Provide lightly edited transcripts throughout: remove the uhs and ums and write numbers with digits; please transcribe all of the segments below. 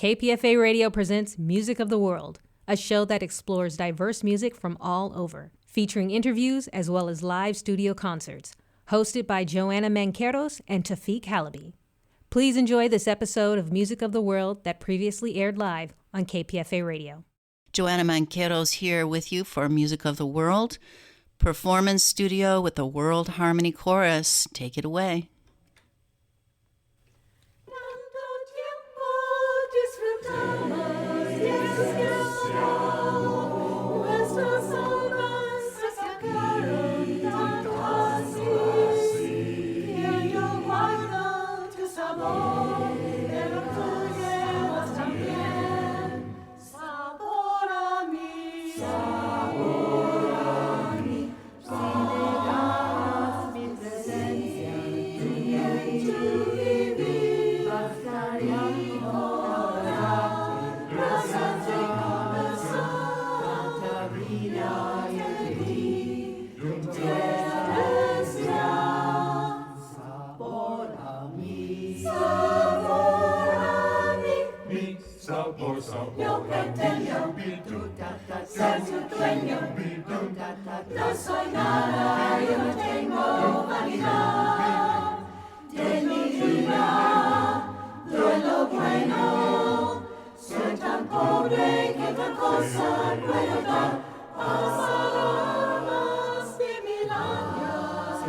KPFA Radio presents Music of the World, a show that explores diverse music from all over, featuring interviews as well as live studio concerts, hosted by Joanna Manqueros and Tawfic Halaby. Please enjoy this episode of Music of the World that previously aired live on KPFA Radio. Joanna Manqueros here with you for Music of the World, performance studio with the World Harmony Chorus. Take it away. No soy nada, yo no tengo vanidad de mi vida, doy lo bueno, soy tan pobre que otra cosa puedo dar. Pasaron más de 1000 años,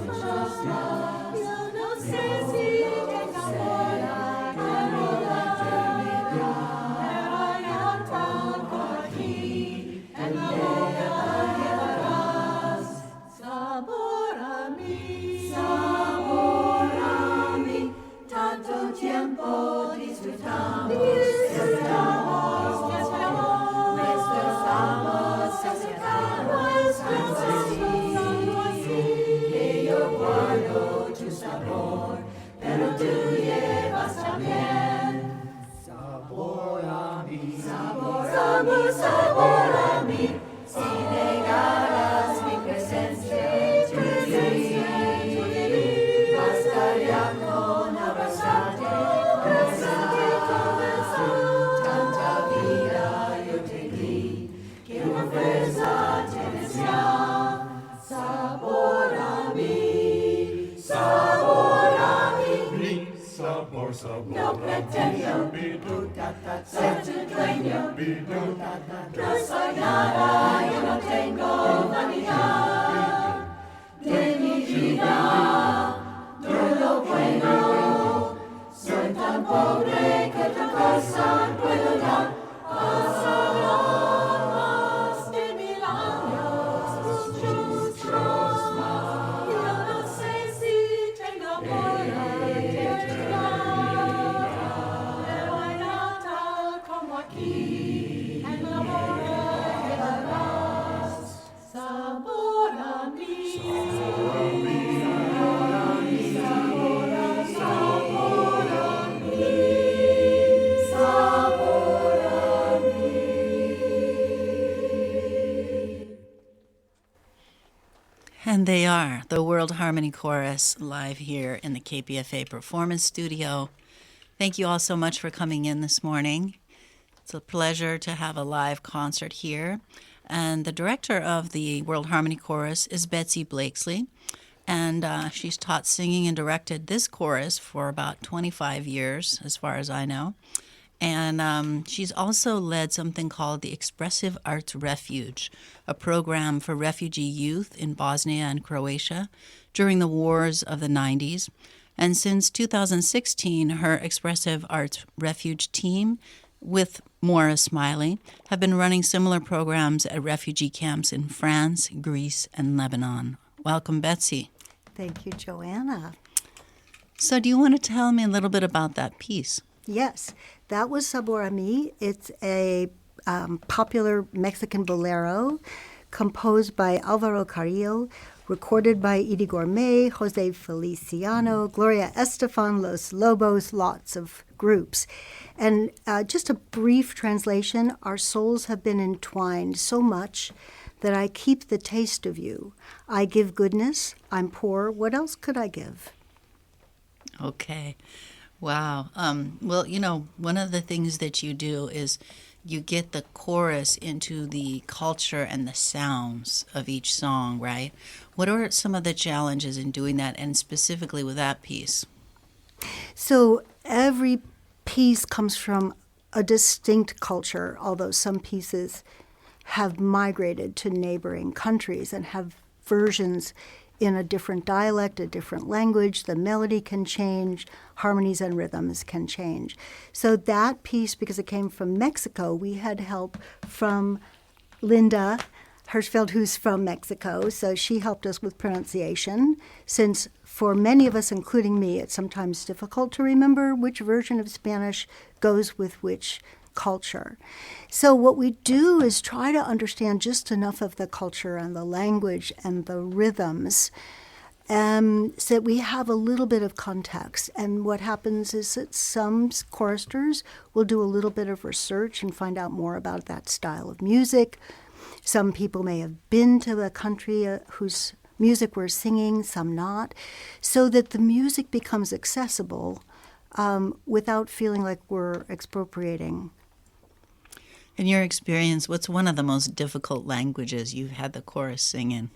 muchos más, yo no sé si tengo amor a eternidad, pero hay algo aquí en la boca. Sabor, pero tú llevas también sabor a mí, sabor, sabor, sabor a mí. Si negaras mi presencia, tu vivir, bastaría con abrazarte, tanta vida yo te di, que una fuerza tienes ya, sabor a mí. Sabor a mí, sabor, sabor. No pretendo ser tu dueño. No soy nada, yo no tengo vanidad de mi vida, de lo bueno. Soy tan pobre que otra cosa puedo dar. Pasarán más de 1000 años, muchos más. Yo no sé si tengo amor a eternidad, pero hay nada como aquí en la boca quedarás. Sabor a mí, sabor a mí, sabor a mí, sabor a mí, sabor a mí. And they are the World Harmony Chorus live here in the KPFA Performance Studio. Thank you all so much for coming in this morning. It's a pleasure to have a live concert here. And the director of the World Harmony Chorus is Betsy Blakesley. And she's taught singing and directed this chorus for about 25 years, as far as I know. And she's also led something called the Expressive Arts Refuge, a program for refugee youth in Bosnia and Croatia during the wars of the 90s. And since 2016, her Expressive Arts Refuge team, with Maura Smiley, have been running similar programs at refugee camps in France, Greece, and Lebanon. Welcome, Betsy. Thank you, Joanna. So do you want to tell me a little bit about that piece? Yes, that was Sabor a mí. It's a popular Mexican bolero composed by Álvaro Carrillo, recorded by Edie Gourmet, Jose Feliciano, Gloria Estefan, Los Lobos, lots of groups. And just a brief translation, our souls have been entwined so much that I keep the taste of you. I give goodness, I'm poor, what else could I give? Okay. Wow. Well, one of the things that you do is you get the chorus into the culture and the sounds of each song, right? What are some of the challenges in doing that, and specifically with that piece? So every piece comes from a distinct culture, although some pieces have migrated to neighboring countries and have versions in a different dialect, a different language. The melody can change, harmonies and rhythms can change. So that piece, because it came from Mexico, we had help from Linda Hirschfeld, who's from Mexico. So she helped us with pronunciation, since for many of us, including me, it's sometimes difficult to remember which version of Spanish goes with which culture. So what we do is try to understand just enough of the culture and the language and the rhythms, so that we have a little bit of context. And what happens is that some choristers will do a little bit of research and find out more about that style of music. Some people may have been to a country whose music we're singing, some not, so that the music becomes accessible without feeling like we're expropriating. In your experience, what's one of the most difficult languages you've had the chorus sing in?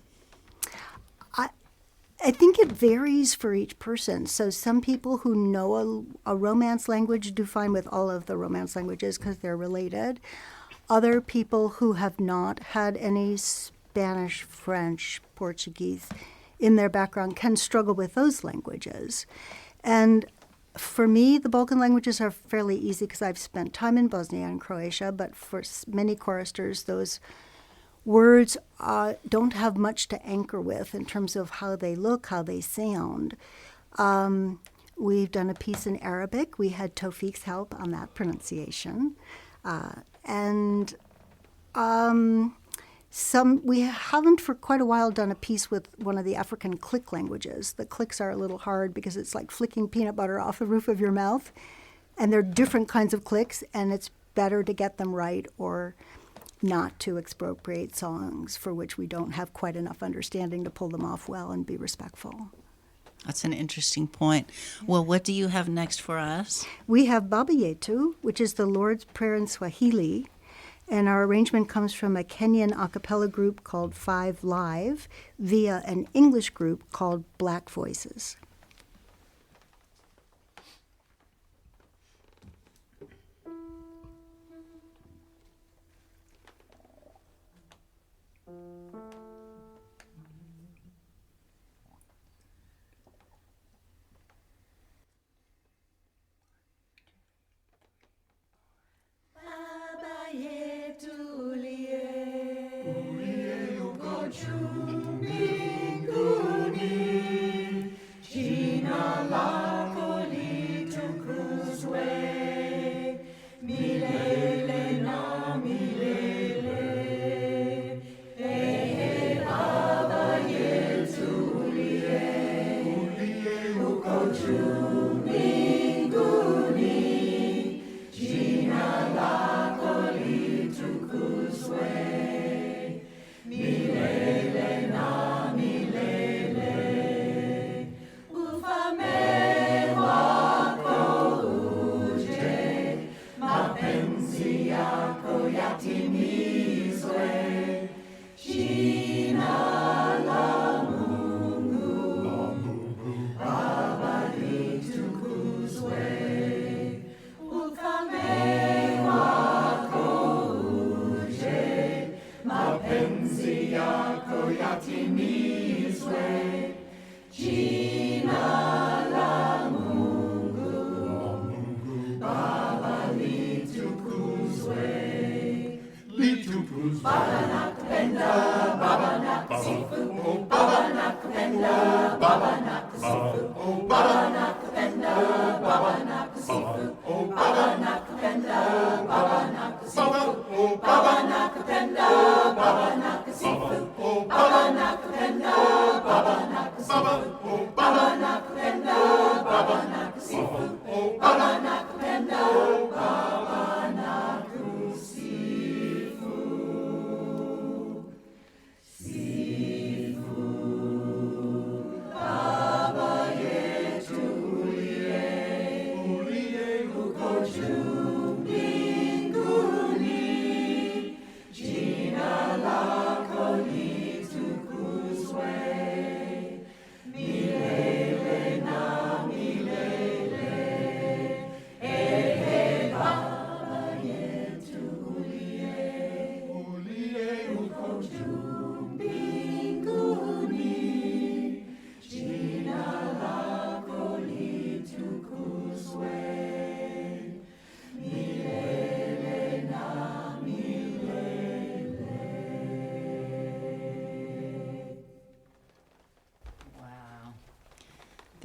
I think it varies for each person. So some people who know a Romance language do fine with all of the Romance languages because they're related. Other people who have not had any Spanish, French, Portuguese in their background can struggle with those languages. And for me, the Balkan languages are fairly easy because I've spent time in Bosnia and Croatia, but for many choristers, those words don't have much to anchor with in terms of how they look, how they sound. We've done a piece in Arabic. We had Tawfic's help on that pronunciation. We haven't for quite a while done a piece with one of the African click languages. The clicks are a little hard because it's like flicking peanut butter off the roof of your mouth. And they're different kinds of clicks, and it's better to get them right or not to expropriate songs for which we don't have quite enough understanding to pull them off well and be respectful. That's an interesting point. Well, what do you have next for us? We have Baba Yetu, which is the Lord's Prayer in Swahili. And our arrangement comes from a Kenyan a cappella group called Five Live via an English group called Black Voices. Baba Yetu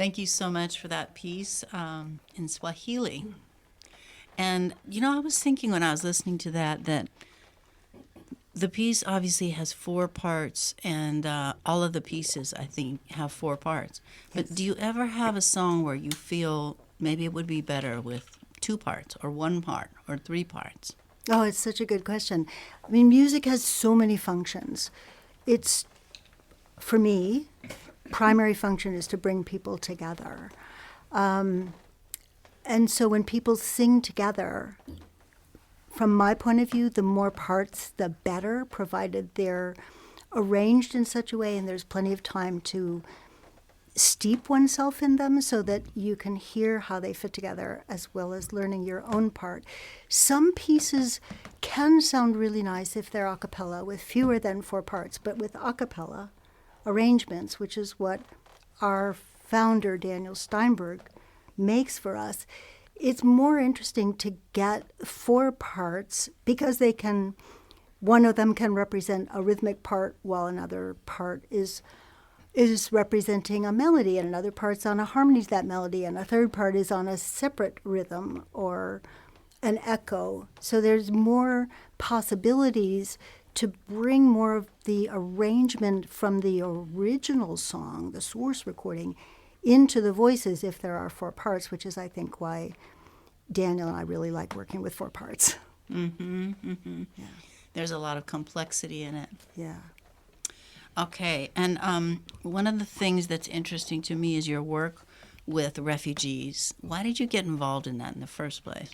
Thank you so much for that piece in Swahili. And, you know, I was thinking when I was listening to that the piece obviously has 4 parts, and all of the pieces, I think, have 4 parts. But do you ever have a song where you feel maybe it would be better with 2 parts or 1 part or 3 parts? Oh, it's such a good question. I mean, music has so many functions. It's, for me, primary function is to bring people together. And so when people sing together, from my point of view, the more parts, the better, provided they're arranged in such a way and there's plenty of time to steep oneself in them so that you can hear how they fit together as well as learning your own part. Some pieces can sound really nice if they're a cappella with fewer than 4 parts, but with a cappella arrangements, which is what our founder, Daniel Steinberg, makes for us, it's more interesting to get 4 parts because they can, one of them can represent a rhythmic part while another part is representing a melody, and another part's on a harmony to that melody, and a third part is on a separate rhythm or an echo. So there's more possibilities to bring more of the arrangement from the original song, the source recording, into the voices if there are 4 parts, which is, I think, why Daniel and I really like working with 4 parts. Mm-hmm, mm-hmm. Yeah. There's a lot of complexity in it. Yeah. Okay, and one of the things that's interesting to me is your work with refugees. Why did you get involved in that in the first place?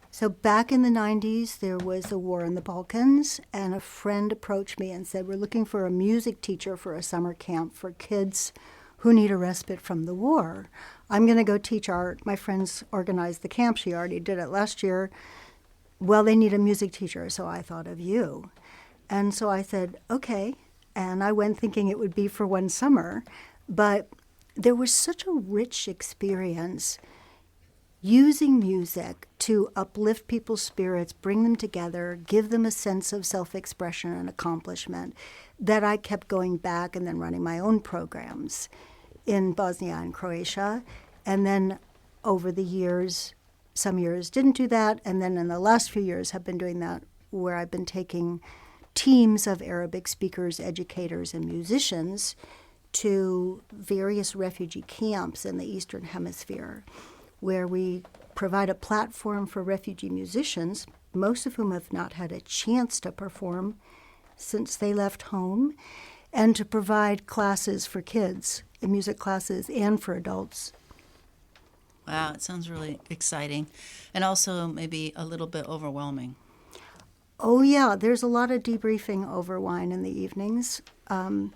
So back in the 90s, there was a war in the Balkans, and a friend approached me and said, we're looking for a music teacher for a summer camp for kids who need a respite from the war. I'm going to go teach art. My friends organized the camp. She already did it last year. Well, they need a music teacher, so I thought of you. And so I said, okay. And I went thinking it would be for one summer. But there was such a rich experience using music to uplift people's spirits, bring them together, give them a sense of self-expression and accomplishment, that I kept going back and then running my own programs in Bosnia and Croatia. And then over the years, some years didn't do that. And then in the last few years have been doing that, where I've been taking teams of Arabic speakers, educators, and musicians to various refugee camps in the Eastern Hemisphere, where we provide a platform for refugee musicians, most of whom have not had a chance to perform since they left home, and to provide classes for kids, music classes, and for adults. Wow, it sounds really exciting, and also maybe a little bit overwhelming. Oh, yeah, there's a lot of debriefing over wine in the evenings, and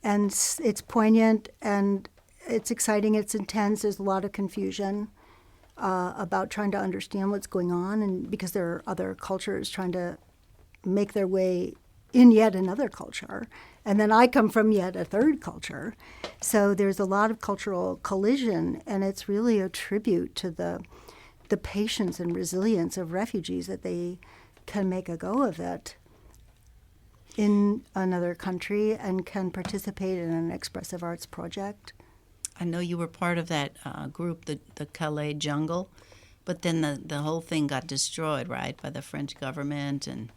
it's poignant, and it's exciting, it's intense. There's a lot of confusion about trying to understand what's going on, and because there are other cultures trying to make their way in yet another culture. And then I come from yet a third culture. So there's a lot of cultural collision, and it's really a tribute to the patience and resilience of refugees that they can make a go of it in another country and can participate in an expressive arts project. I know you were part of that group, the Calais Jungle, but then the whole thing got destroyed, right, by the French government and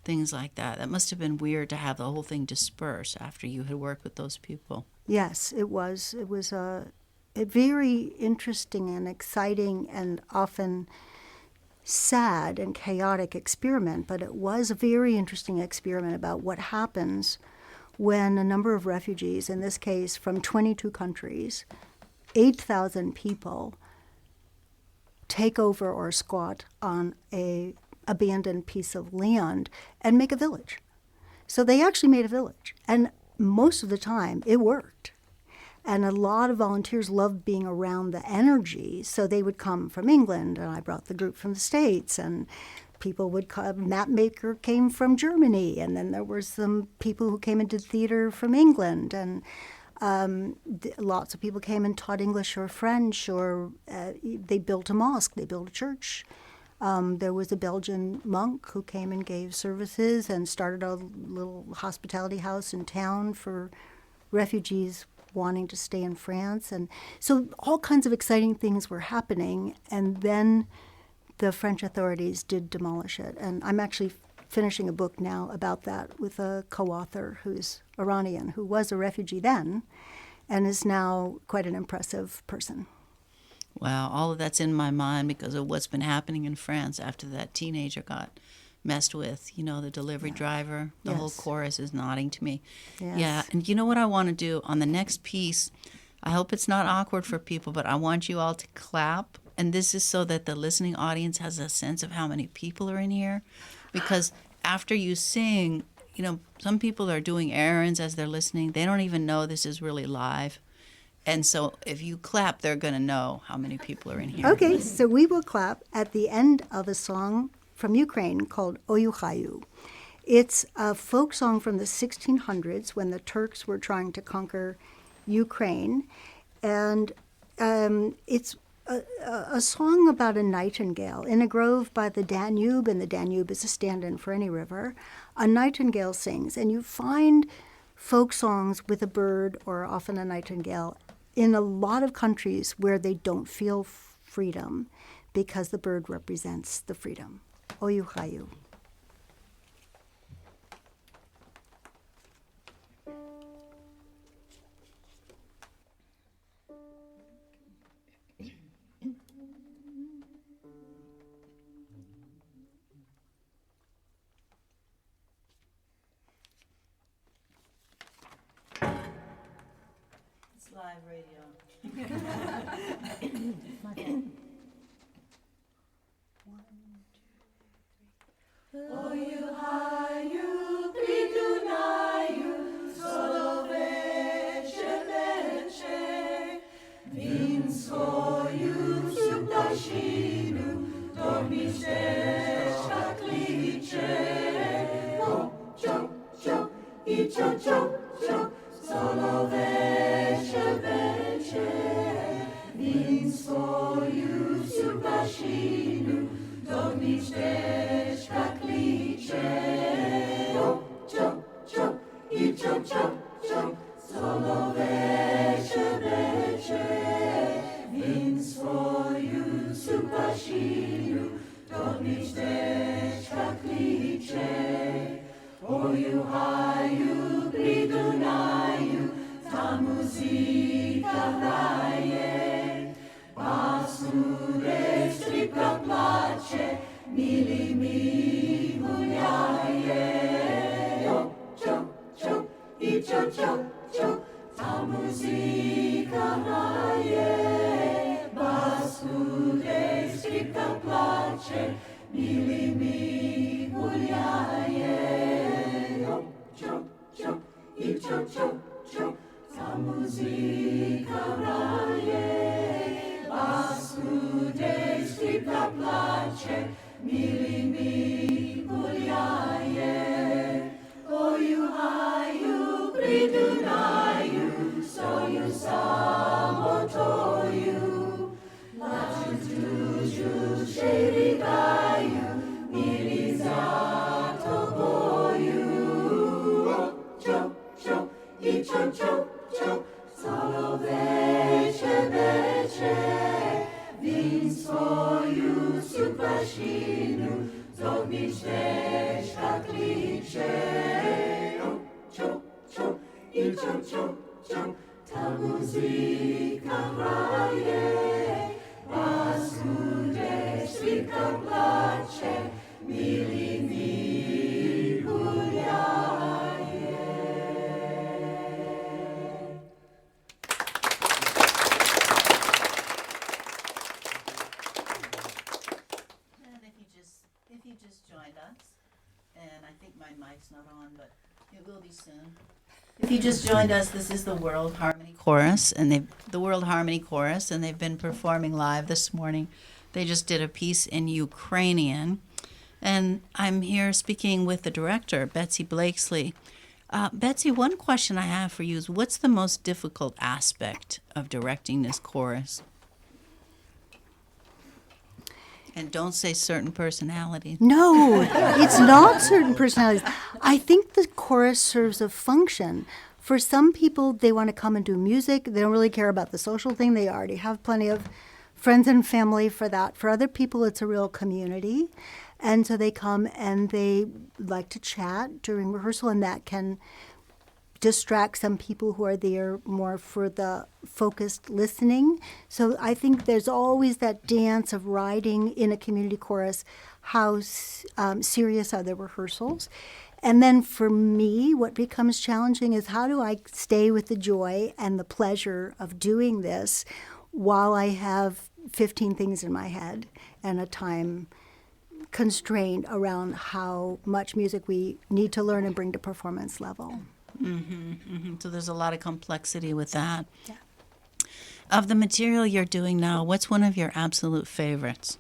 things like that. That must have been weird to have the whole thing disperse after you had worked with those people. Yes, it was. It was a very interesting and exciting and often sad and chaotic experiment, but it was a very interesting experiment about what happens when a number of refugees, in this case from 22 countries, 8,000 people, take over or squat on a abandoned piece of land and make a village. So they actually made a village, and most of the time it worked. And a lot of volunteers loved being around the energy, so they would come from England, and I brought the group from the States, and people would come. Map Maker came from Germany, and then there were some people who came into theater from England, and lots of people came and taught English or French, or they built a mosque, they built a church. There was a Belgian monk who came and gave services and started a little hospitality house in town for refugees wanting to stay in France. And so all kinds of exciting things were happening. And then the French authorities did demolish it. And I'm actually finishing a book now about that with a co-author who's Iranian, who was a refugee then and is now quite an impressive person. Wow, all of that's in my mind because of what's been happening in France after that teenager got messed with. You know, the delivery driver, the whole chorus is nodding to me. Yes. Yeah, and you know what I want to do on the next piece? I hope it's not awkward for people, but I want you all to clap. And this is so that the listening audience has a sense of how many people are in here. Because after you sing, you know, some people are doing errands as they're listening. They don't even know this is really live. And so if you clap, they're going to know how many people are in here. Okay, so we will clap at the end of a song from Ukraine called U Hayu. It's a folk song from the 1600s when the Turks were trying to conquer Ukraine. And it's a song about a nightingale in a grove by the Danube, and the Danube is a stand-in for any river. A nightingale sings, and you find folk songs with a bird or often a nightingale in a lot of countries where they don't feel freedom because the bird represents the freedom. U Hayu. It's live radio. U Hayu, pridunayu, solo veče, vin svoju subdašinu, dok mi šteška kliče. Čo, čo, i čo, solo veče, vin svoju subdašinu, dok mi šteška solo veče, vin svoju supašinu, dok mi šteška kliče. U Haju, pri Dunaju, ta muzika hraje, pa svude skripka plače, mili mi guljaje. Čo, ta muzika hraje, bas hude, skripka plače, mili mi guljaje. Čo, ta muzika hraje, bas hude, skripka plače, mili mi guljaje. U Haju, pri Dunaju, stoju samo toju, plaču tužu šerigaju, mili za toboju. Čo, solo veče, vin svoju supašinu, dok mi šteška kliče. Čo, ta muzika hraje, bas hude, skripka plače, mili mi guljaje. And if you just joined us, and I think my mic's not on, but it will be soon. If you just joined us, this is the World Harmony Chorus, and they've been performing live this morning. They just did a piece in Ukrainian, and I'm here speaking with the director, Betsy Blakesley. Betsy, one question I have for you is, what's the most difficult aspect of directing this chorus? And don't say certain personalities. No, it's not certain personalities. I think the chorus serves a function For some people, they want to come and do music. They don't really care about the social thing. They already have plenty of friends and family for that. For other people, it's a real community. And so they come and they like to chat during rehearsal, and that can distract some people who are there more for the focused listening. So I think there's always that dance of riding in a community chorus. How serious are the rehearsals? And then for me, what becomes challenging is how do I stay with the joy and the pleasure of doing this while I have 15 things in my head and a time constraint around how much music we need to learn and bring to performance level. So there's a lot of complexity with that. Yeah. Of the material you're doing now, what's one of your absolute favorites?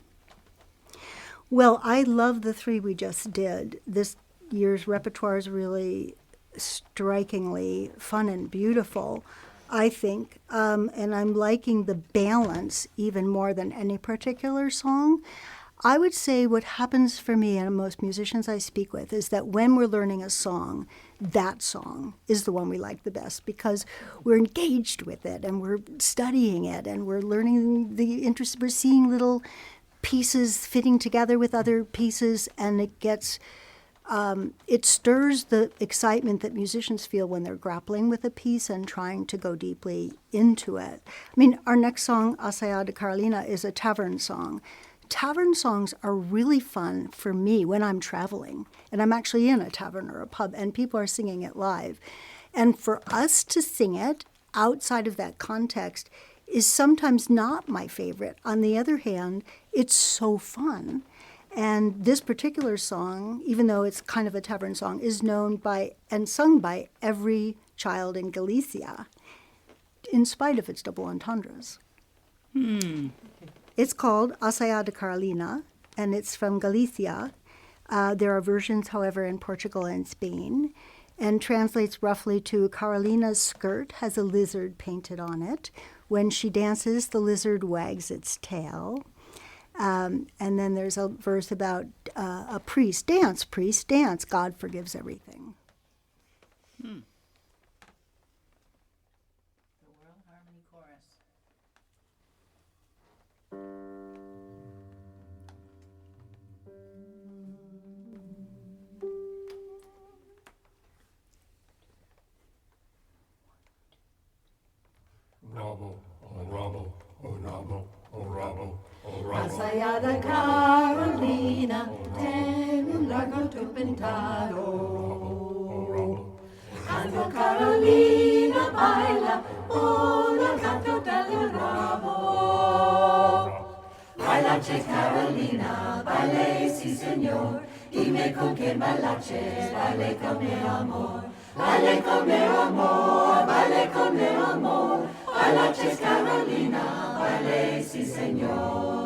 Well, I love the three we just did. This year's repertoire is really strikingly fun and beautiful, I think. And I'm liking the balance even more than any particular song. I would say what happens for me and most musicians I speak with is that when we're learning a song, that song is the one we like the best because we're engaged with it and we're studying it and we're learning the interest. We're seeing little pieces fitting together with other pieces, and it gets it stirs the excitement that musicians feel when they're grappling with a piece and trying to go deeply into it. I mean, our next song, Saia Da Carolina, is a tavern song. Tavern songs are really fun for me when I'm traveling and I'm actually in a tavern or a pub and people are singing it live. And for us to sing it outside of that context is sometimes not my favorite. On the other hand, it's so fun. And this particular song, even though it's kind of a tavern song, is known by and sung by every child in Galicia, in spite of its double entendres. It's called Saia Da Carolina, and it's from Galicia. There are versions, however, in Portugal and Spain, and translates roughly to Carolina's skirt has a lizard painted on it. When she dances, the lizard wags its tail. And then there's a verse about a priest, dance, God forgives everything. The World Harmony Chorus. Rabo, oh Rabo, oh Rabo, oh Rabo, oh Rabo. Saia da Carolina, ten un largo tupentado. Cuando Carolina baila, por el canto del rabo. Bailaches Carolina, baile, sí señor, dime con quién bailaches, baile con mi amor. Baile con mi amor, baile con mi amor. Bailaches Carolina, baile, sí señor.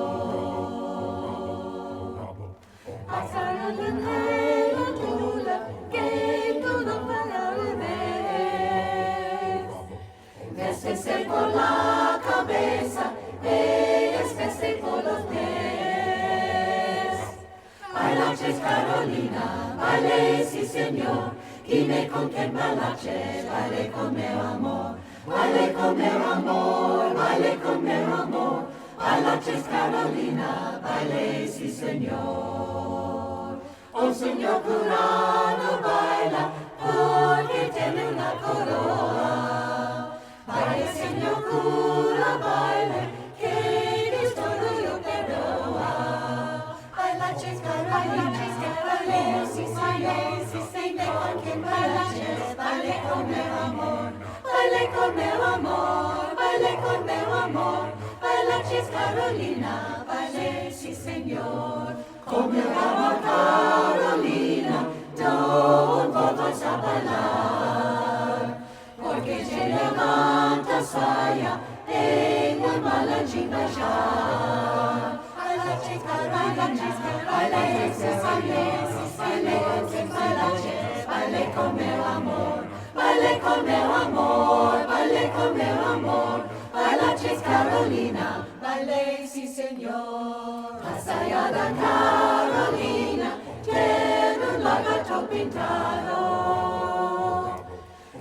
A Carolina, la tula, que tú no ves. Vésese por la cabeza, ella veste por los pies. Bailaches Carolina, baile, sí señor. Dime con quién bailaches, baile con mi amor. Baile con mi amor, baile con mi amor. Bailaches Carolina, baile, sí señor. Oh señor cura no baila, porque tiene una corona. Baile señor cura, baile, que Cristo lo perdoa. Bailaches Carolina, sí señor, sí señor. Con quien bailaches, baile con mi amor. Baile con mi amor, baile con mi amor. Bailaches Carolina, baile, sí señor. Con mi amor Carolina, no vamos a bailar. Porque se levanta Saia, en la mala ya. Bailaches Carolina, baile, sí señor, sí señor. Bailaches, baile con mi amor. Baile con mi amor, baile con mi amor. Bailaches Carolina, baile, sí señor. La Saia Da Carolina tiene un lagarto pintado.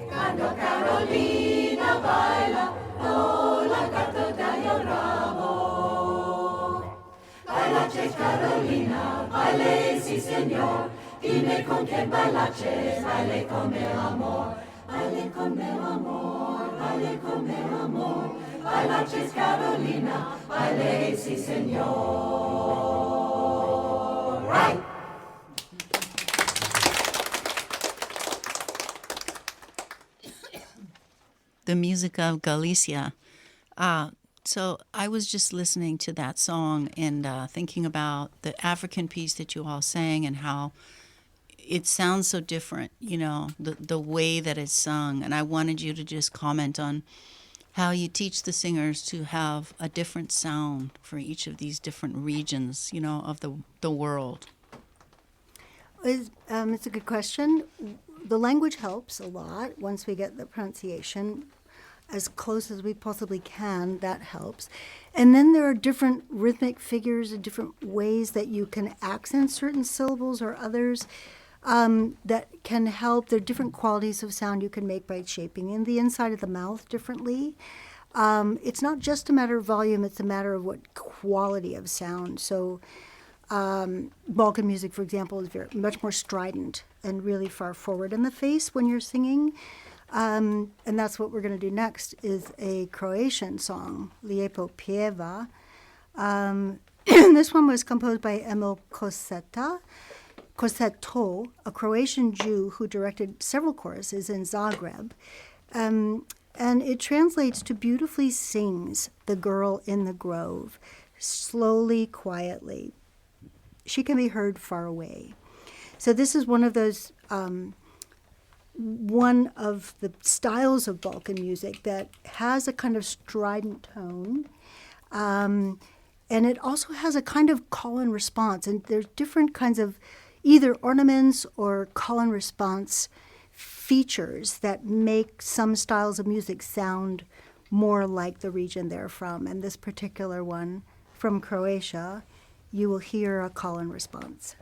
Cuando Carolina baila, oh la gato del rabo. Bailaches Carolina, baile sí señor, dime con quién bailaches, baile con mi amor, baile con mi amor, baile con mi amor. Bailaches Carolina, baile sí señor. Right. The music of Galicia. So I was just listening to that song and thinking about the African piece that you all sang and how it sounds so different, the way that it's sung. And I wanted you to just comment on how you teach the singers to have a different sound for each of these different regions, of the world. It's a good question. The language helps a lot once we get the pronunciation as close as we possibly can. That helps. And then there are different rhythmic figures and different ways that you can accent certain syllables or others that can help. There are different qualities of sound you can make by shaping in the inside of the mouth differently. It's not just a matter of volume, it's a matter of what quality of sound. So Balkan music, for example, is much more strident and really far forward in the face when you're singing. And that's what we're going to do next, is a Croatian song, Lijepo Pjeva. This one was composed by Emil Cossetto, a Croatian Jew who directed several choruses in Zagreb. And it translates to beautifully sings the girl in the grove, slowly, quietly. She can be heard far away. So this is one of those, one of the styles of Balkan music that has a kind of strident tone. And it also has a kind of call and response. And there's different kinds of either ornaments or call and response features that make some styles of music sound more like the region they're from. And this particular one from Croatia, you will hear a call and response.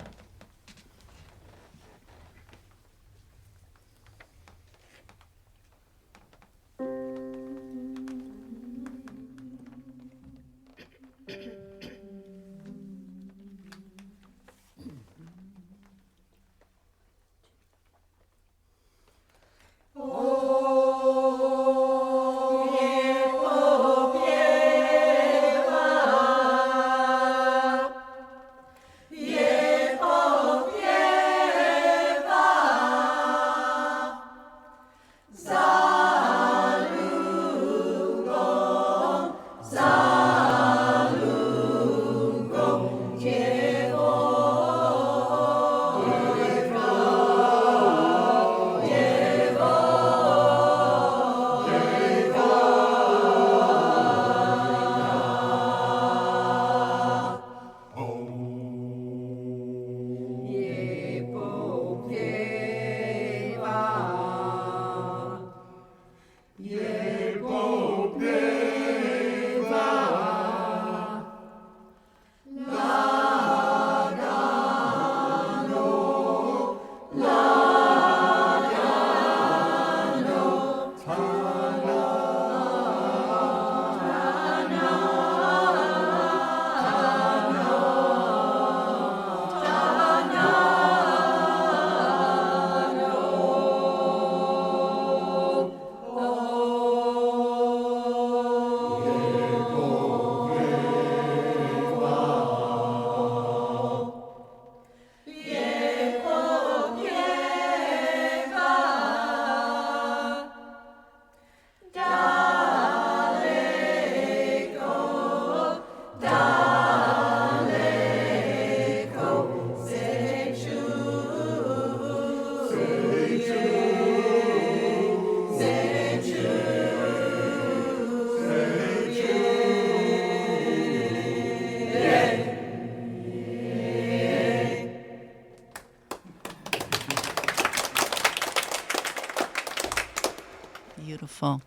Beautiful.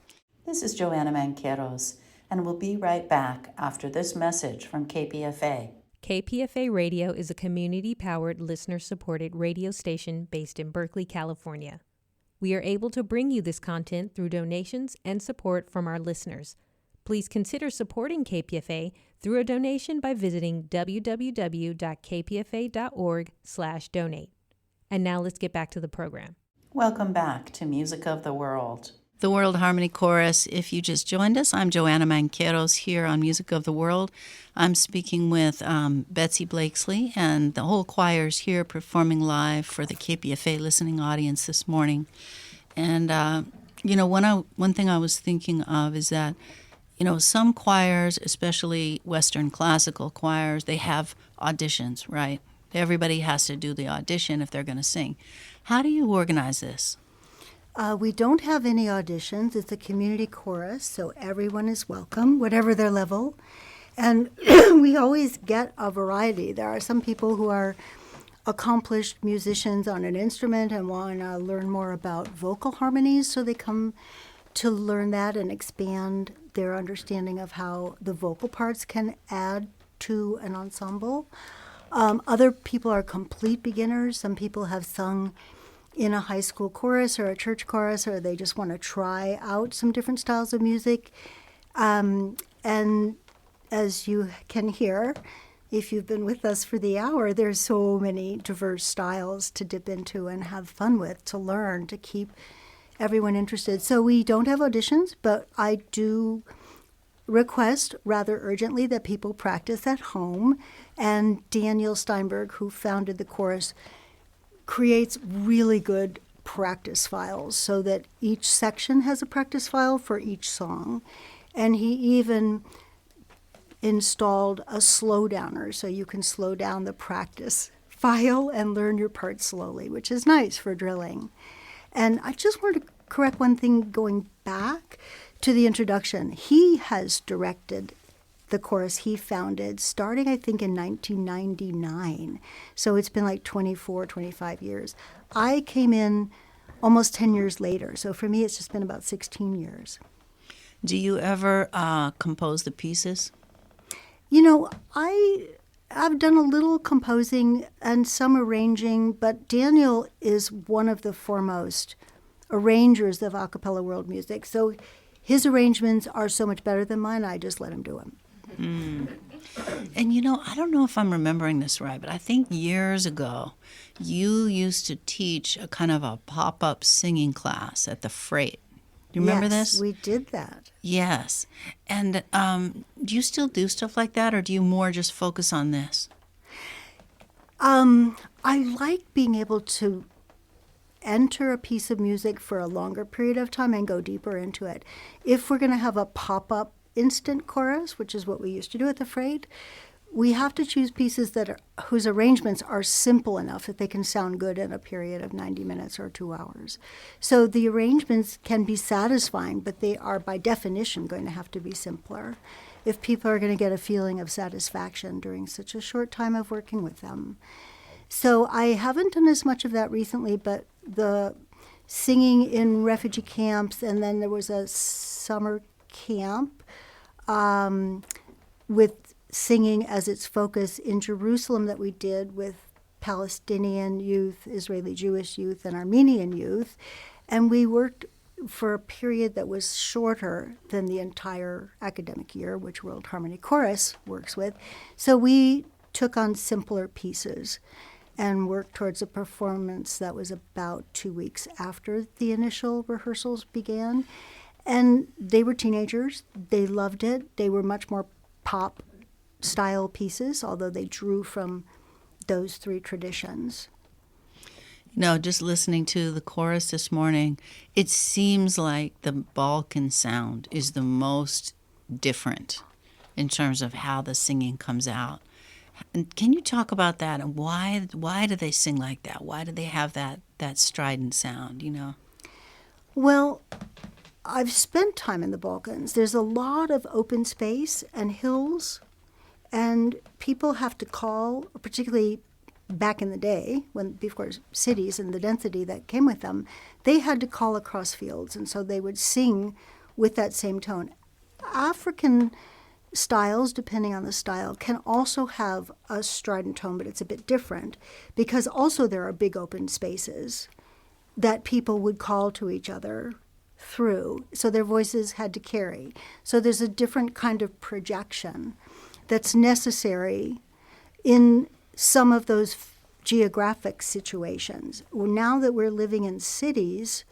This is Joanna Manqueros, and we'll be right back after this message from KPFA. KPFA Radio is a community-powered, listener-supported radio station based in Berkeley, California. We are able to bring you this content through donations and support from our listeners. Please consider supporting KPFA through a donation by visiting www.kpfa.org/donate. And now let's get back to the program. Welcome back to Music of the World. The World Harmony Chorus. If you just joined us, I'm Joanna Manqueros here on Music of the World. I'm speaking with Betsy Blakesley, and the whole choir's here performing live for the KPFA listening audience this morning. And, one thing I was thinking of is that, some choirs, especially Western classical choirs, they have auditions, right? Everybody has to do the audition if they're going to sing. How do you organize this? We don't have any auditions. It's a community chorus, so everyone is welcome, whatever their level. And we always get a variety. There are some people who are accomplished musicians on an instrument and want to learn more about vocal harmonies, so they come to learn that and expand their understanding of how the vocal parts can add to an ensemble. Other people are complete beginners. Some people have sung in a high school chorus or a church chorus, or they just want to try out some different styles of music. And as you can hear, if you've been with us for the hour, there's so many diverse styles to dip into and have fun with, to learn, to keep everyone interested. So we don't have auditions, but I do request rather urgently that people practice at home. And Daniel Steinberg, who founded the chorus, creates really good practice files so that each section has a practice file for each song. And he even installed a slowdowner so you can slow down the practice file and learn your parts slowly, which is nice for drilling. And I just wanted to correct one thing going back to the introduction. He has directed the chorus he founded starting, I think, in 1999. So it's been like 24, 25 years. I came in almost 10 years later. So for me, it's just been about 16 years. Do you ever compose the pieces? I've done a little composing and some arranging, but Daniel is one of the foremost arrangers of a cappella world music. So his arrangements are so much better than mine, I just let him do them. And I don't know if I'm remembering this right, but I think years ago you used to teach a kind of a pop-up singing class at the Freight. Do you remember this? Yes, we did that. Yes. And do you still do stuff like that, or do you more just focus on this? I like being able to enter a piece of music for a longer period of time and go deeper into it. If we're going to have a pop-up instant chorus, which is what we used to do at the Freight, we have to choose pieces whose arrangements are simple enough that they can sound good in a period of 90 minutes or 2 hours. So the arrangements can be satisfying, but they are by definition going to have to be simpler if people are going to get a feeling of satisfaction during such a short time of working with them. So I haven't done as much of that recently, but the singing in refugee camps, and then there was a summer camp with singing as its focus in Jerusalem that we did with Palestinian youth, Israeli Jewish youth, and Armenian youth. And we worked for a period that was shorter than the entire academic year, which World Harmony Chorus works with. So we took on simpler pieces and worked towards a performance that was about 2 weeks after the initial rehearsals began. And they were teenagers. They loved it. They were much more pop-style pieces, although they drew from those three traditions. Just listening to the chorus this morning, it seems like the Balkan sound is the most different in terms of how the singing comes out. And can you talk about that, and why do they sing like that? Why do they have that strident sound, Well, I've spent time in the Balkans. There's a lot of open space and hills, and people have to call, particularly back in the day, when before cities and the density that came with them, they had to call across fields, and so they would sing with that same tone. African styles, depending on the style, can also have a strident tone, but it's a bit different because also there are big open spaces. that people would call to each other through. So their voices had to carry. So there's a different kind of projection that's necessary in some of those geographic situations. Now that we're living in cities,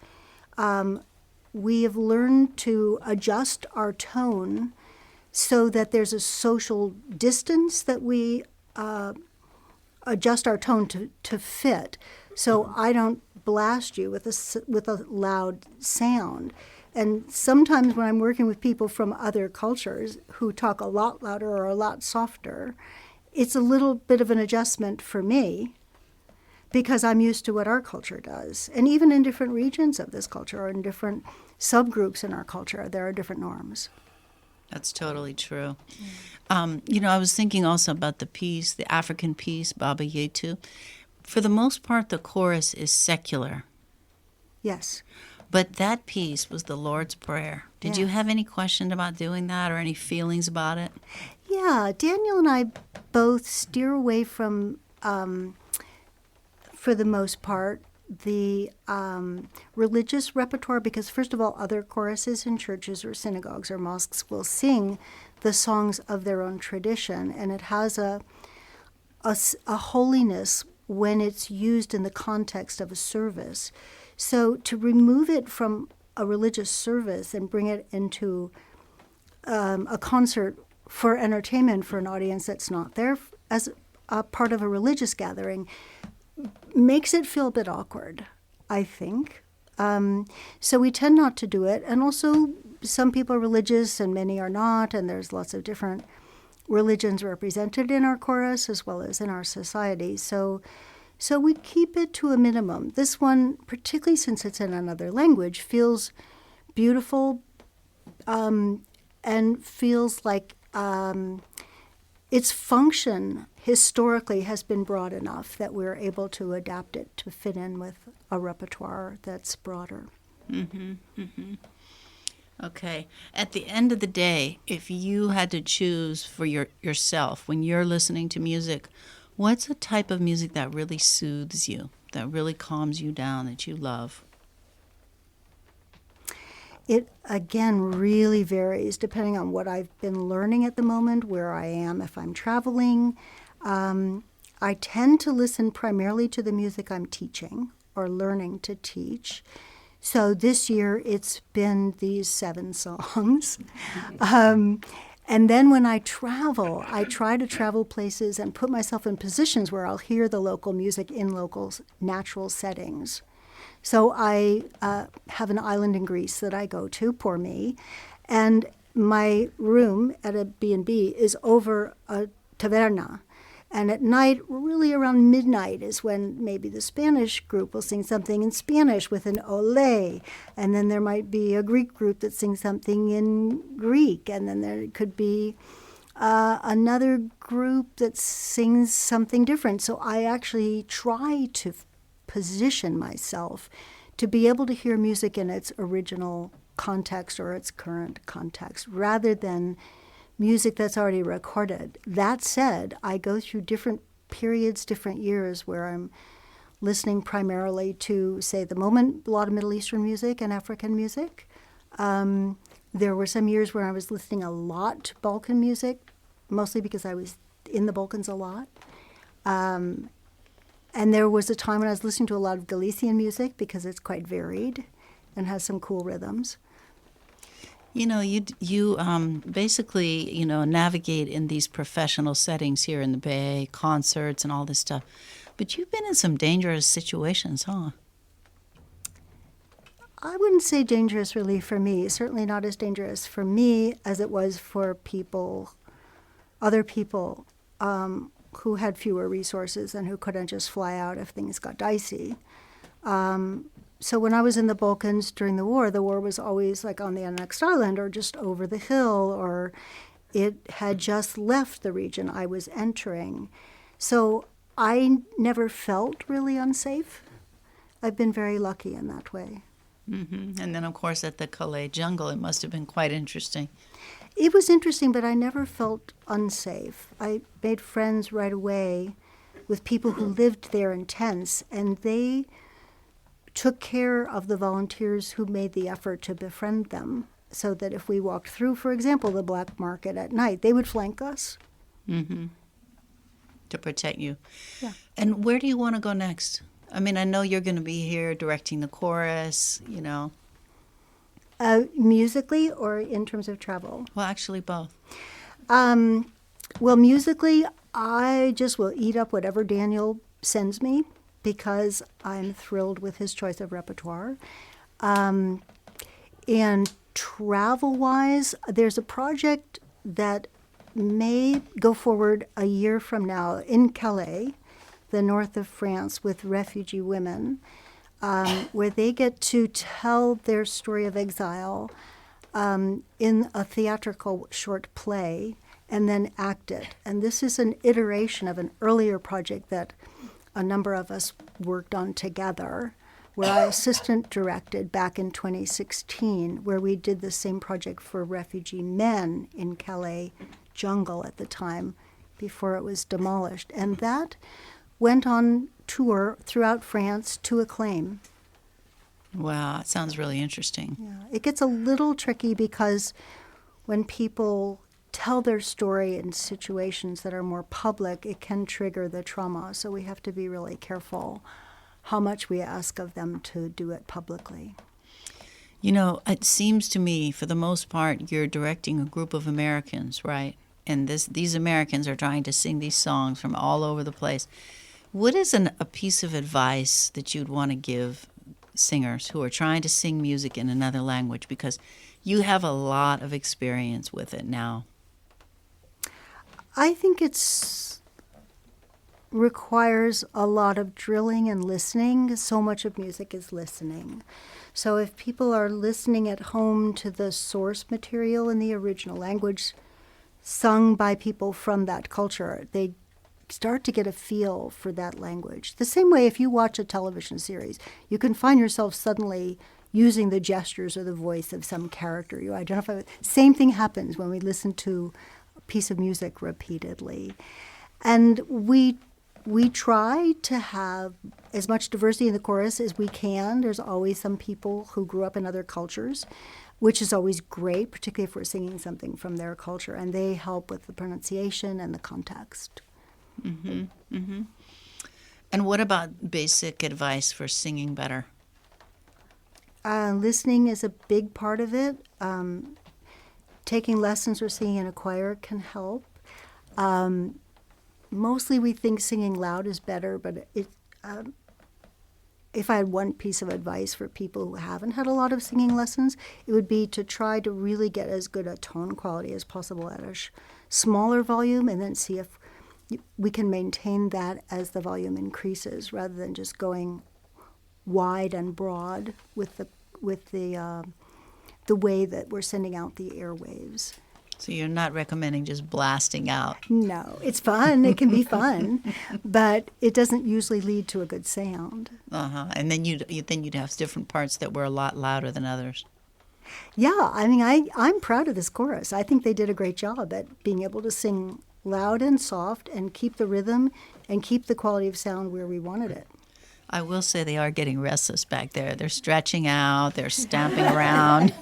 we have learned to adjust our tone so that there's a social distance that we adjust our tone to fit. So I don't blast you with a loud sound. And sometimes when I'm working with people from other cultures who talk a lot louder or a lot softer, it's a little bit of an adjustment for me because I'm used to what our culture does. And even in different regions of this culture or in different subgroups in our culture, there are different norms. That's totally true. I was thinking also about the piece, the African piece, Baba Yetu. For the most part, the chorus is secular. Yes. But that piece was the Lord's Prayer. Did you have any question about doing that or any feelings about it? Yeah, Daniel and I both steer away from, for the most part, the religious repertoire because, first of all, other choruses in churches or synagogues or mosques will sing the songs of their own tradition, and it has a holiness when it's used in the context of a service. So to remove it from a religious service and bring it into a concert for entertainment for an audience that's not there as a part of a religious gathering makes it feel a bit awkward, I think. So we tend not to do it. And also some people are religious and many are not, and there's lots of different religions represented in our chorus as well as in our society. So we keep it to a minimum. This one, particularly since it's in another language, feels beautiful and feels like its function historically has been broad enough that we're able to adapt it to fit in with a repertoire that's broader. Mm-hmm, mm-hmm. Okay. At the end of the day, if you had to choose for yourself when you're listening to music, what's a type of music that really soothes you, that really calms you down, that you love? It, again, really varies depending on what I've been learning at the moment, where I am, if I'm traveling. I tend to listen primarily to the music I'm teaching or learning to teach. So this year it's been these 7 songs. And then when I travel, I try to travel places and put myself in positions where I'll hear the local music in local natural settings. So I have an island in Greece that I go to, poor me, and my room at a B&B is over a taverna. And at night, really around midnight, is when maybe the Spanish group will sing something in Spanish with an ole. And then there might be a Greek group that sings something in Greek. And then there could be another group that sings something different. So I actually try to position myself to be able to hear music in its original context or its current context, rather than music that's already recorded. That said, I go through different periods, different years where I'm listening primarily to, say, the moment, a lot of Middle Eastern music and African music. There were some years where I was listening a lot to Balkan music, mostly because I was in the Balkans a lot. And there was a time when I was listening to a lot of Galician music because it's quite varied and has some cool rhythms. You basically, navigate in these professional settings here in the Bay, concerts and all this stuff. But you've been in some dangerous situations, huh? I wouldn't say dangerous really for me. Certainly not as dangerous for me as it was for other people who had fewer resources and who couldn't just fly out if things got dicey. So when I was in the Balkans during the war was always like on the annexed island or just over the hill, or it had just left the region I was entering. So I never felt really unsafe. I've been very lucky in that way. Mm-hmm. And then, of course, at the Calais jungle, it must have been quite interesting. It was interesting, but I never felt unsafe. I made friends right away with people who lived there in tents, and they took care of the volunteers who made the effort to befriend them, so that if we walked through, for example, the black market at night, they would flank us. Mm-hmm. To protect you. Yeah. And where do you want to go next? I mean, I know you're going to be here directing the chorus, you know. Musically or in terms of travel? Well, actually, both. Well, musically, I just will eat up whatever Daniel sends me because I'm thrilled with his choice of repertoire. And travel-wise, there's a project that may go forward a year from now in Calais, the north of France, with refugee women, where they get to tell their story of exile in a theatrical short play and then act it. And this is an iteration of an earlier project that a number of us worked on together, where I assistant directed back in 2016, where we did the same project for refugee men in Calais jungle at the time before it was demolished. And that went on tour throughout France to acclaim. Wow, it sounds really interesting. Yeah, it gets a little tricky because when people tell their story in situations that are more public, it can trigger the trauma. So we have to be really careful how much we ask of them to do it publicly. You know, it seems to me, for the most part, you're directing a group of Americans, right? And these Americans are trying to sing these songs from all over the place. What is a piece of advice that you'd want to give singers who are trying to sing music in another language? Because you have a lot of experience with it now. I think it's requires a lot of drilling and listening. So much of music is listening. So if people are listening at home to the source material in the original language sung by people from that culture, they start to get a feel for that language. The same way if you watch a television series, you can find yourself suddenly using the gestures or the voice of some character you identify with. Same thing happens when we listen to a piece of music repeatedly. And we try to have as much diversity in the chorus as we can. There's always some people who grew up in other cultures, which is always great, particularly if we're singing something from their culture, and they help with the pronunciation and the context. Mm-hmm. Mm-hmm. And what about basic advice for singing better? Listening is a big part of it. Taking lessons or singing in a choir can help. Mostly we think singing loud is better, but if I had one piece of advice for people who haven't had a lot of singing lessons, it would be to try to really get as good a tone quality as possible at a smaller volume, and then see if we can maintain that as the volume increases, rather than just going wide and broad with the way that we're sending out the airwaves. So you're not recommending just blasting out? No, it's fun. It can be fun, but it doesn't usually lead to a good sound. And then you'd have different parts that were a lot louder than others. Yeah, I mean, I'm proud of this chorus. I think they did a great job at being able to sing loud and soft and keep the rhythm and keep the quality of sound where we wanted it. I will say they are getting restless back there. They're stretching out. They're stamping around.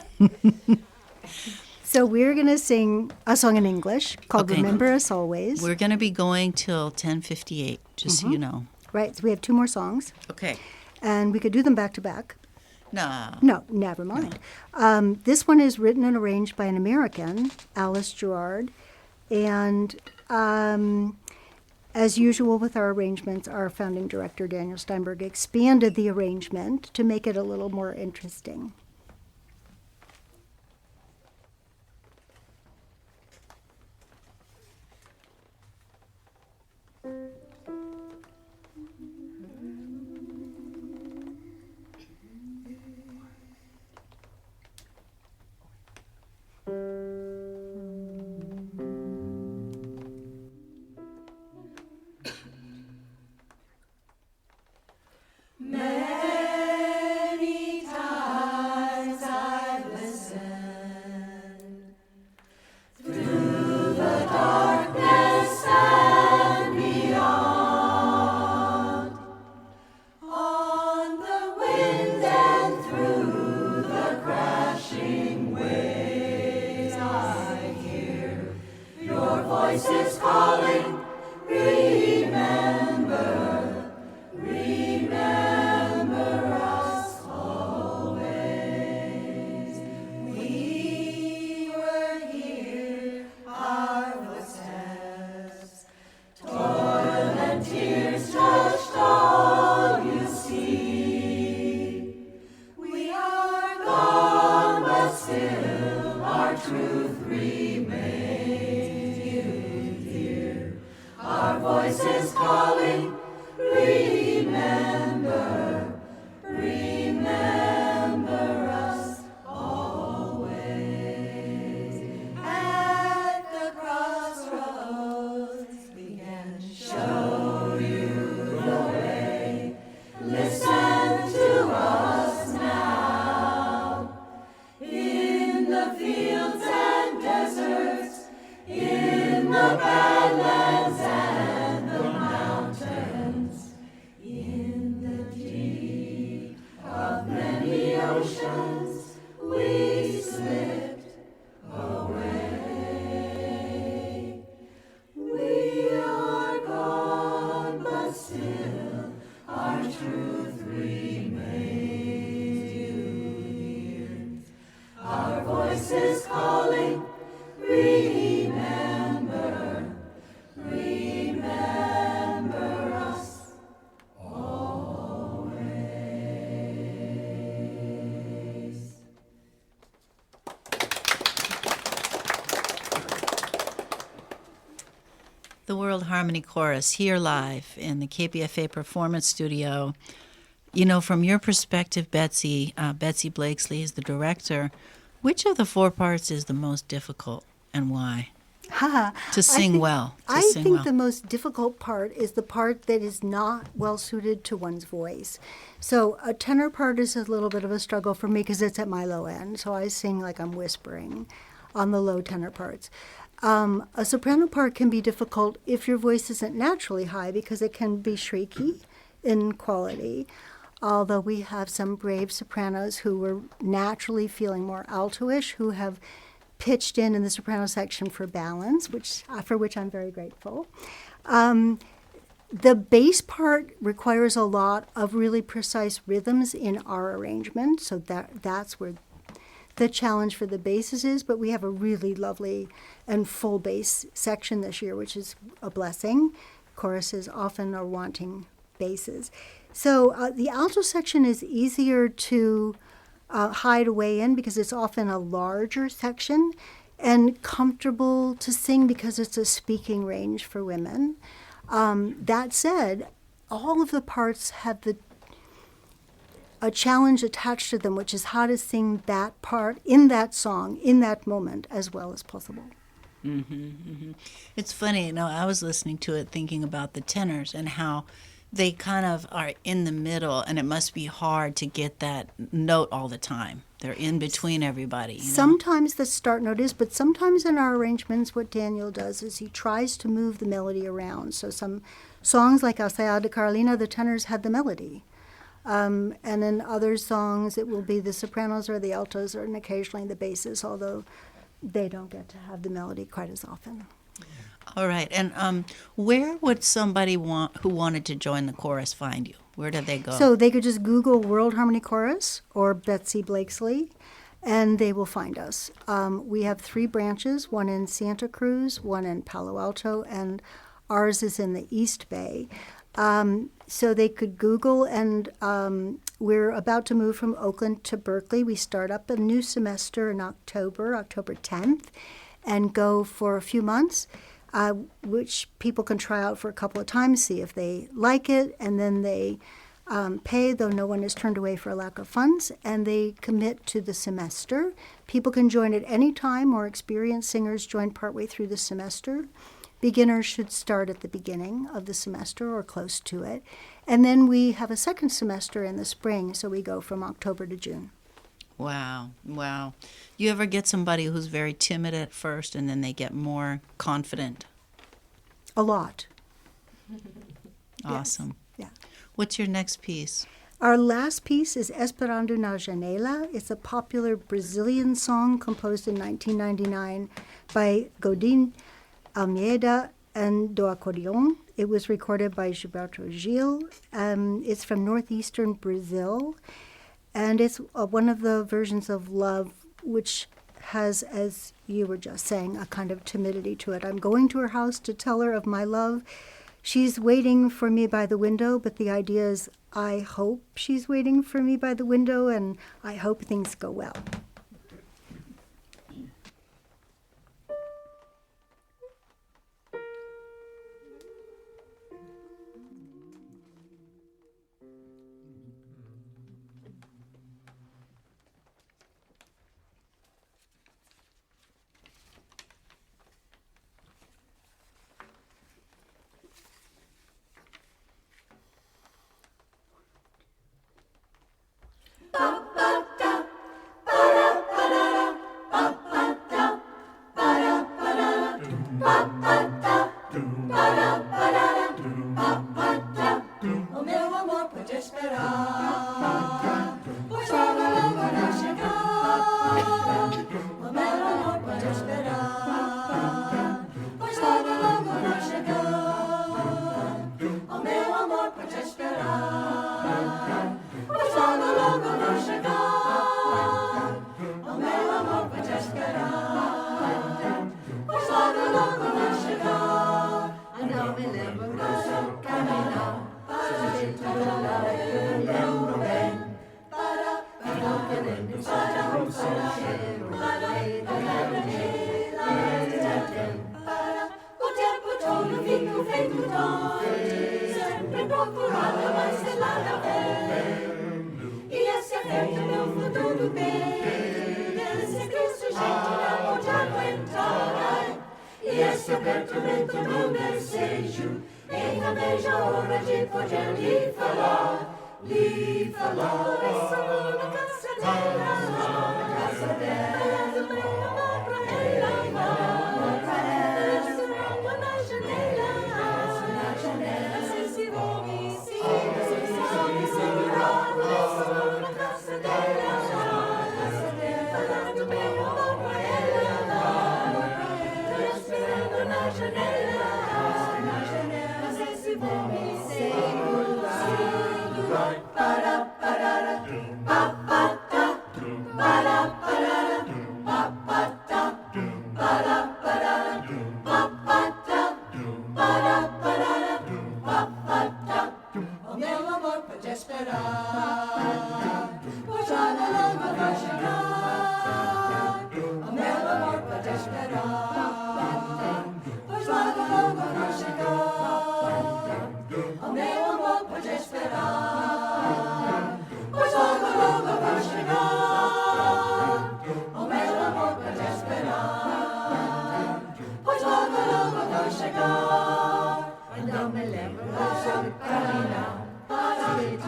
So we're going to sing a song in English called Remember Us Always. We're going to be going till 10:58, just so you know. Right, so we have 2 more songs. Okay. And we could do them back to back. No, never mind. No. This one is written and arranged by an American, Alice Gerrard. And as usual with our arrangements, our founding director, Daniel Steinberg, expanded the arrangement to make it a little more interesting. Many times truth remains. You hear our voices calling, remember, remember us always. The World Harmony Chorus here live in the KPFA Performance Studio. You know, from your perspective, Betsy Blakesley is the director. Which of the four parts is the most difficult and why? To sing well. I think the most difficult part is the part that is not well suited to one's voice. So a tenor part is a little bit of a struggle for me because it's at my low end. So I sing like I'm whispering on the low tenor parts. A soprano part can be difficult if your voice isn't naturally high because it can be shrieky in quality. Although we have some brave sopranos who were naturally feeling more alto-ish, who have pitched in the soprano section for balance, for which I'm very grateful. The bass part requires a lot of really precise rhythms in our arrangement, so that's where the challenge for the basses is, but we have a really lovely and full bass section this year, which is a blessing. Choruses often are wanting basses. So the alto section is easier to hide away in because it's often a larger section and comfortable to sing because it's a speaking range for women. That said, all of the parts have a challenge attached to them, which is how to sing that part in that song, in that moment, as well as possible. Mm-hmm, mm-hmm. It's funny, I was listening to it thinking about the tenors and how they kind of are in the middle, and it must be hard to get that note all the time. They're in between everybody. Sometimes the start note is, but sometimes in our arrangements what Daniel does is he tries to move the melody around. So some songs like Saia Da Carolina, the tenors had the melody. And in other songs, it will be the sopranos or the altos and occasionally the basses, although they don't get to have the melody quite as often. All right. And where would somebody who wanted to join the chorus find you? Where do they go? So they could just Google World Harmony Chorus or Betsy Blakesley, and they will find us. We have 3 branches, one in Santa Cruz, one in Palo Alto, and ours is in the East Bay. So they could Google, and we're about to move from Oakland to Berkeley. We start up a new semester in October 10th, and go for a few months, which people can try out for a couple of times, see if they like it, and then they pay, though no one is turned away for a lack of funds, and they commit to the semester. People can join at any time, or experienced singers join partway through the semester. Beginners should start at the beginning of the semester or close to it. And then we have a second semester in the spring, so we go from October to June. Wow. You ever get somebody who's very timid at first and then they get more confident? A lot. Awesome. Yes. Yeah. What's your next piece? Our last piece is Esperando na Janela. It's a popular Brazilian song composed in 1999 by Godin Almeida and do Acordeon. It was recorded by Gilberto Gil. It's from northeastern Brazil, and it's one of the versions of love which has, as you were just saying, a kind of timidity to it. I'm going to her house to tell her of my love. She's waiting for me by the window, but the idea is I hope she's waiting for me by the window, and I hope things go well. Ba ba da, ba procurada vai ser lá na velha. E esse aperto no fundo do peito, esse Cristo gente não pode aguentar. Ai, e esse apertamento no desejo, em a veja a hora de poder lhe falar. Lhe falar, isso na casa dela, na casa dela, do meu amor pra ela, amor pra ela, esperando na janela, se se ouve, se segurar, isso na casa dela, falando do meu amor pra ela, amor pra ela, esperando na janela, se se ouve, segurar. Para para pa pa ta para para pa pa ta para para pa pa ta para para pa pa ta. O meu amor pode esperar, pois já na longa vai chegar. O meu amor pode esperar, pois lá na longa vai chegar. O meu amor pode esperar, pois logo, logo vai chegar. O meu amor pode esperar, pois logo, logo vai chegar. Então me lembro da Saia Da Carolina, para ir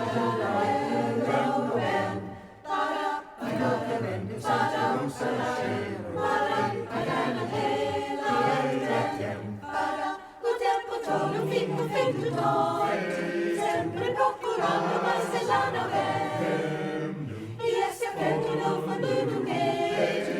para o tempo todo fico feito doido, sempre procurando mais ser lá na velha. E esse aperto no fundo do peito,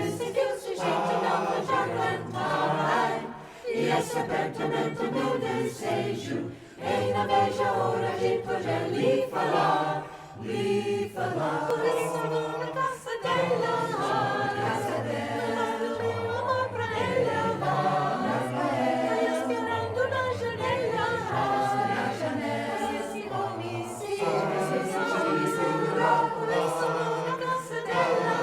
esse que o sujeito não pode aguentar. E esse apertamento no desejo, em na veja a hora de poder lhe falar. Lhe falar. Por isso eu vou na casa dela, do meu amor pra ela, esperando na janela, se homem se segurar. Por isso eu vou na casa dela,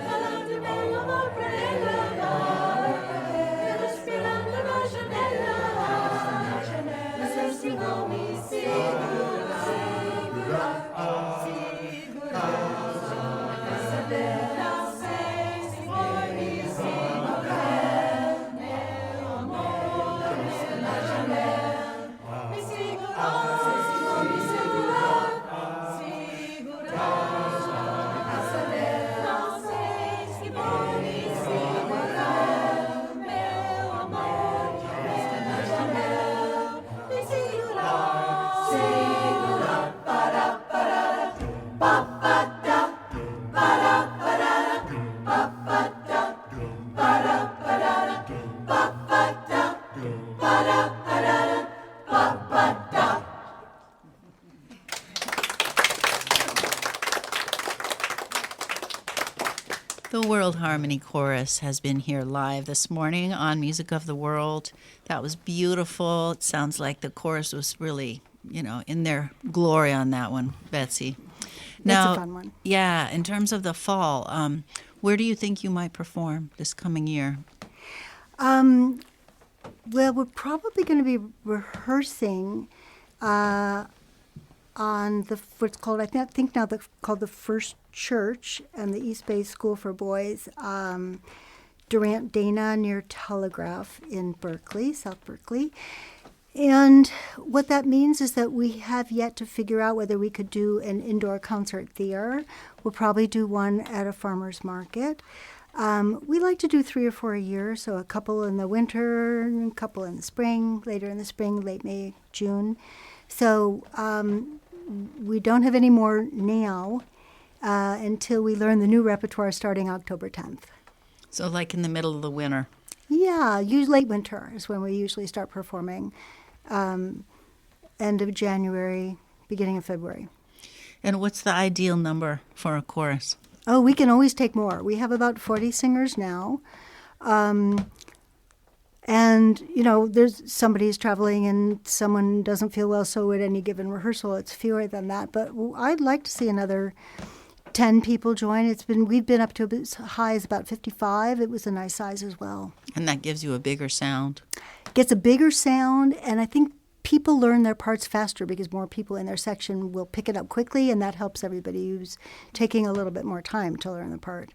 falando do meu amor pra ela, esperando na janela, se homem se segurar. The World Harmony Chorus has been here live this morning on Music of the World. That was beautiful. It sounds like the chorus was really, in their glory on that one, Betsy. That's a fun one. Yeah, in terms of the fall, where do you think you might perform this coming year? Well, we're probably going to be rehearsing on what's called, I think now called the First Church and the East Bay School for Boys, Durant Dana near Telegraph in Berkeley, South Berkeley. And what that means is that we have yet to figure out whether we could do an indoor concert there. We'll probably do one at a farmer's market. We like to do 3 or 4 a year, so a couple in the winter, a couple in the spring, later in the spring, late May, June. So we don't have any more now until we learn the new repertoire starting October 10th. So like in the middle of the winter. Yeah, usually late winter is when we usually start performing. End of January, beginning of February. And what's the ideal number for a chorus? Oh, we can always take more. We have about 40 singers now. And, there's somebody's traveling and someone doesn't feel well, so at any given rehearsal, it's fewer than that. But I'd like to see another 10 people join. We've been up to as high as about 55. It was a nice size as well. And that gives you a bigger sound. Gets a bigger sound, and I think people learn their parts faster because more people in their section will pick it up quickly, and that helps everybody who's taking a little bit more time to learn the part.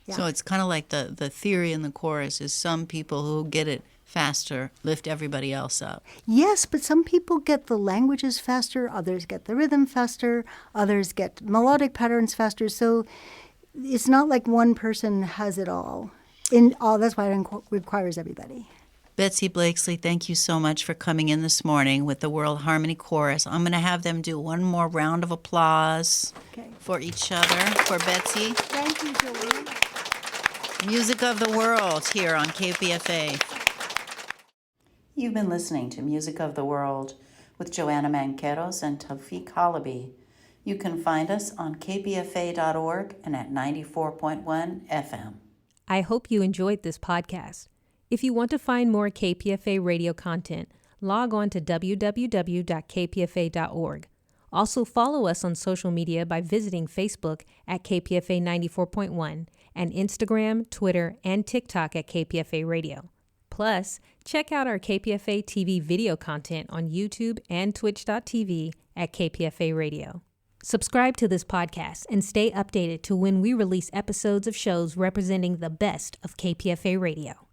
Yeah. So it's kind of like the theory in the chorus is some people who get it faster lift everybody else up. Yes, but some people get the languages faster, others get the rhythm faster, others get melodic patterns faster. So it's not like one person has it all. That's why it requires everybody. Betsy Blakesley, thank you so much for coming in this morning with the World Harmony Chorus. I'm going to have them do one more round of applause for each other, for Betsy. Thank you, Joanna. Music of the World here on KPFA. You've been listening to Music of the World with Joanna Manqueros and Tawfic Halaby. You can find us on kpfa.org and at 94.1 FM. I hope you enjoyed this podcast. If you want to find more KPFA radio content, log on to www.kpfa.org. Also follow us on social media by visiting Facebook at KPFA 94.1 and Instagram, Twitter, and TikTok at KPFA Radio. Plus, check out our KPFA TV video content on YouTube and twitch.tv at KPFA Radio. Subscribe to this podcast and stay updated to when we release episodes of shows representing the best of KPFA Radio.